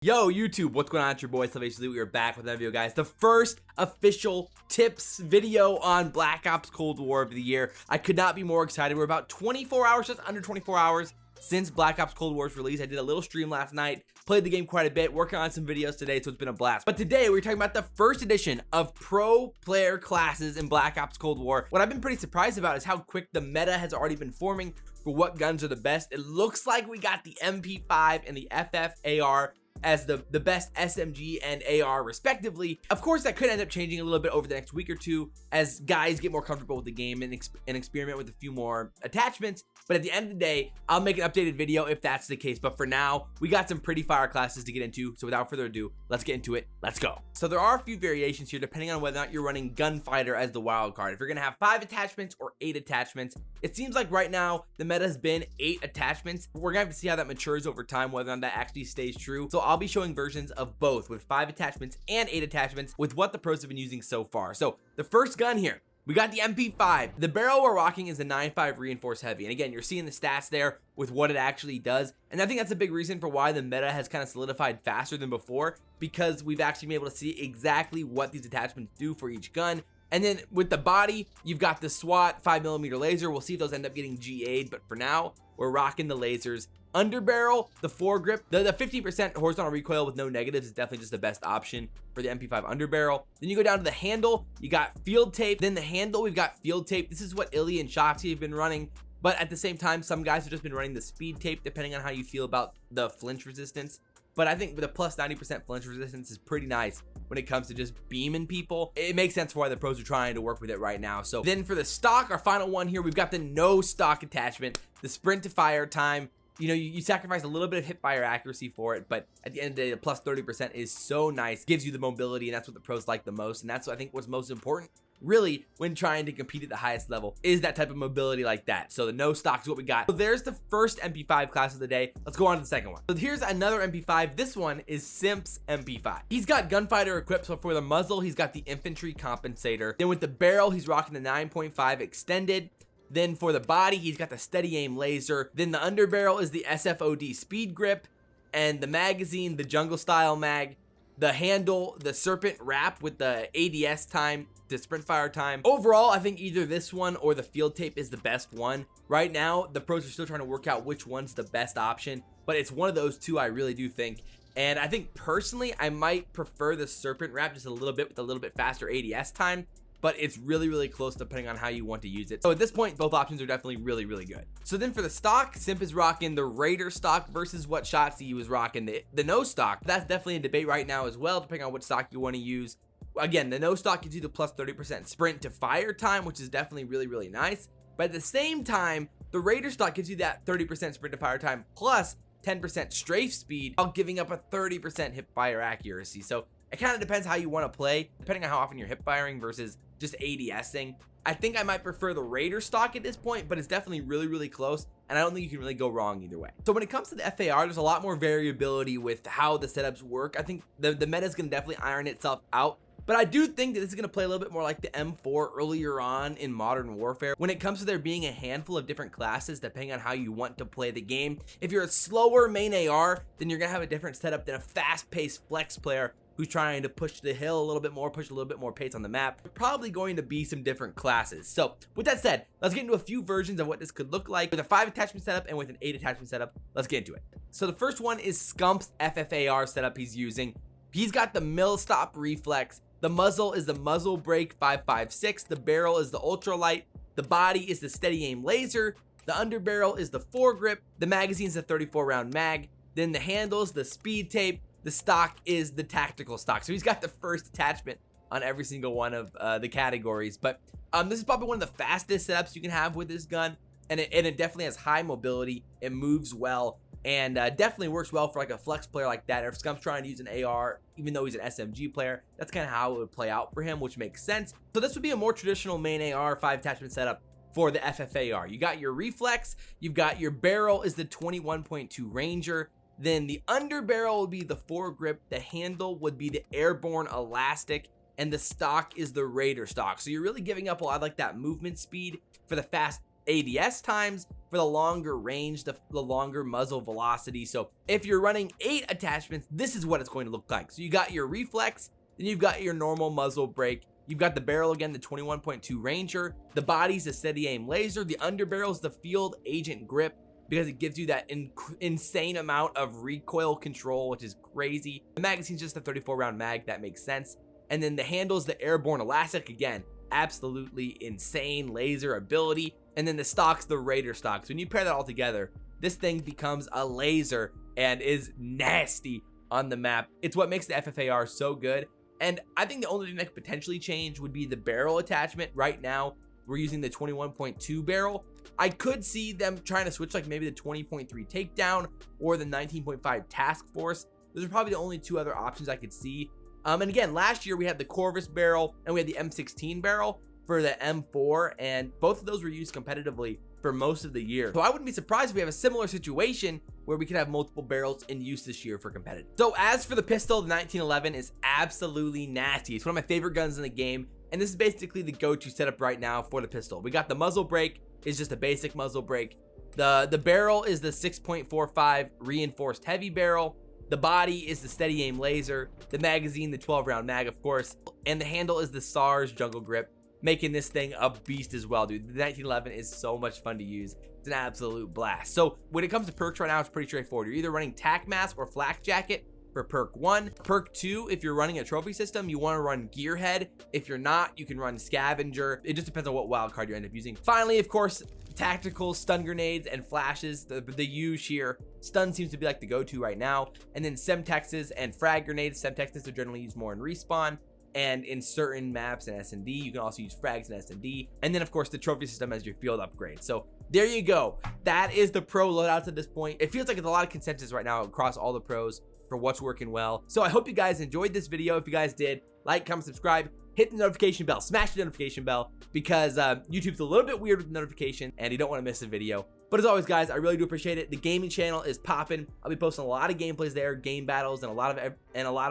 Yo YouTube, what's going on? It's your boy Salvation. We are back with another video, guys. The first official tips video on Black Ops Cold War of the year. I could not be more excited. We're about 24 hours, just under 24 hours since Black Ops Cold War's release. I did a little stream last night, played the game quite a bit, working on some videos today, so it's been a blast. But today we're talking about the first edition of pro player classes in Black Ops Cold War. What I've been pretty surprised about is how quick the meta has already been forming for what guns are the best. It looks like we got the MP5 and the FFAR as the best SMG and AR respectively. Of course, that could end up changing a little bit over the next week or two as guys get more comfortable with the game and experiment with a few more attachments. But at the end of the day, I'll make an updated video if that's the case. But for now, we got some pretty fire classes to get into. So without further ado, let's get into it. Let's go. So there are a few variations here depending on whether or not you're running Gunfighter as the wild card. If you're gonna have 5 attachments or 8 attachments, it seems like right now the meta has been 8 attachments. We're gonna have to see how that matures over time, whether or not that actually stays true. So I'll be showing versions of both with 5 attachments and 8 attachments with what the pros have been using so far. So the first gun here, we got the MP5. The barrel we're rocking is the 9.5 reinforced heavy. And again, you're seeing the stats there with what it actually does. And I think that's a big reason for why the meta has kind of solidified faster than before, because we've actually been able to see exactly what these attachments do for each gun. And then with the body, you've got the SWAT 5mm laser. We'll see if those end up getting GA'd, but for now, we're rocking the lasers. Underbarrel, the foregrip, the 50% horizontal recoil with no negatives is definitely just the best option for the MP5 underbarrel. Then you go down to the handle, you got field tape. Then the handle, we've got field tape. This is what ILLeY and Shotzzy have been running, but at the same time, some guys have just been running the speed tape depending on how you feel about the flinch resistance. But I think with a plus 90% flinch resistance is pretty nice when it comes to just beaming people. It makes sense for why the pros are trying to work with it right now. So then for the stock, our final one here, we've got the no stock attachment, the sprint to fire time. You know, you sacrifice a little bit of hip fire accuracy for it, but at the end of the day, the plus 30% is so nice, gives you the mobility, and that's what the pros like the most. And that's what I think what's most important really when trying to compete at the highest level is that type of mobility like that. So the no stock is what we got. So there's the first MP5 class of the day. Let's go on to the second one. So here's another MP5. This one is Simp's MP5. He's got gunfighter equipped. So for the muzzle, he's got the infantry compensator. Then with the barrel, he's rocking the 9.5 extended. Then for the body, he's got the steady aim laser. Then the underbarrel is the SFOD speed grip, and the magazine, the jungle style mag. The handle, the serpent wrap with the ADS time, the sprint fire time. Overall, I think either this one or the field tape is the best one. Right now, the pros are still trying to work out which one's the best option, but it's one of those two, I really do think. And I think personally, I might prefer the serpent wrap just a little bit with a little bit faster ADS time, but it's really close depending on how you want to use it. So at this point, both options are definitely really good. So then for the stock, Simp is rocking the Raider stock versus what Shotzzy was rocking, the no stock. That's definitely a debate right now as well, depending on what stock you want to use. Again, the no stock gives you the plus 30% sprint to fire time, which is definitely really nice. But at the same time, the Raider stock gives you that 30% sprint to fire time plus 10% strafe speed while giving up a 30% hip fire accuracy. So it kind of depends how you want to play, depending on how often you're hip firing versus just ADSing. I think I might prefer the Raider stock at this point, but it's definitely really close, and I don't think you can really go wrong either way. So when it comes to the FAR, there's a lot more variability with how the setups work. I think the meta is going to definitely iron itself out, but I do think that this is going to play a little bit more like the M4 earlier on in Modern Warfare when it comes to there being a handful of different classes depending on how you want to play the game. If you're a slower main AR, then you're going to have a different setup than a fast-paced flex player who's trying to push the hill a little bit more, push a little bit more pace on the map. Probably going to be some different classes. So with that said, let's get into a few versions of what this could look like with a 5 attachment setup and with an 8 attachment setup. Let's get into it. So the first one is Scump's FFAR setup he's using. He's got the mill stop reflex. The muzzle is the muzzle brake 5.56. The barrel is the ultralight. The body is the steady aim laser. The underbarrel is the foregrip. The magazine is the 34 round mag. Then the handles, the speed tape. The stock is the tactical stock. So he's got the first attachment on every single one of the categories. But this is probably one of the fastest setups you can have with this gun. And it definitely has high mobility. It moves well. And definitely works well for like a flex player like that. Or if Scump's trying to use an AR, even though he's an SMG player, that's kind of how it would play out for him, which makes sense. So this would be a more traditional main AR 5 attachment setup for the FFAR. You got your reflex. You've got your barrel is the 21.2 Ranger. Then the underbarrel would be the foregrip, the handle would be the airborne elastic, and the stock is the Raider stock. So you're really giving up a lot of like that movement speed for the fast ADS times for the longer range, the longer muzzle velocity. So if you're running 8 attachments, this is what it's going to look like. So you got your reflex, then you've got your normal muzzle brake, you've got the barrel again, the 21.2 Ranger, the body's the steady aim laser, the underbarrel is the field agent grip, because it gives you that insane amount of recoil control, which is crazy. The magazine's just a 34 round mag, that makes sense. And then the handle's the airborne elastic, again, absolutely insane laser ability. And then the stock's the Raider stock. So when you pair that all together, this thing becomes a laser and is nasty on the map. It's what makes the FFAR so good. And I think the only thing that could potentially change would be the barrel attachment. Right now, we're using the 21.2 barrel. I could see them trying to switch like maybe the 20.3 takedown or the 19.5 task force. Those are probably the only 2 other options I could see. And again, last year we had the Corvus barrel and we had the M16 barrel for the M4, and both of those were used competitively for most of the year. So I wouldn't be surprised if we have a similar situation where we could have multiple barrels in use this year for competitive. So as for the pistol, the 1911 is absolutely nasty. It's one of my favorite guns in the game, and this is basically the go-to setup right now for the pistol. We got the muzzle brake, is just a basic muzzle brake. The barrel is the 6.45 reinforced heavy barrel. The body is the steady aim laser. The magazine, the 12 round mag, of course. And the handle is the SARS jungle grip, making this thing a beast as well, dude. The 1911 is so much fun to use. It's an absolute blast. So when it comes to perks right now, it's pretty straightforward. You're either running tack mask or flak jacket for perk 1. Perk 2, if you're running a trophy system, you want to run gearhead. If you're not, you can run scavenger. It just depends on what wild card you end up using. Finally, of course, tactical stun grenades and flashes, the use here. Stun seems to be like the go-to right now. And then semtexes and frag grenades. Semtexes are generally used more in respawn, and in certain maps and S&D, you can also use frags and S&D. And then of course the trophy system as your field upgrade. So there you go. That is the pro loadouts at this point. It feels like it's a lot of consensus right now across all the pros for what's working well. So I hope you guys enjoyed this video. If you guys did, like, comment, subscribe, hit the notification bell, smash the notification bell, because YouTube's a little bit weird with notification and you don't want to miss a video. But as always, guys, I really do appreciate it. The gaming channel is popping. I'll be posting a lot of gameplays there, game battles, and a lot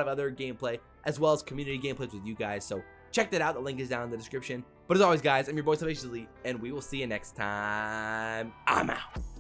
of other gameplay, as well as community gameplays with you guys. So check that out. The link is down in the description. But as always, guys, I'm your boy, Abezy, and we will see you next time. I'm out.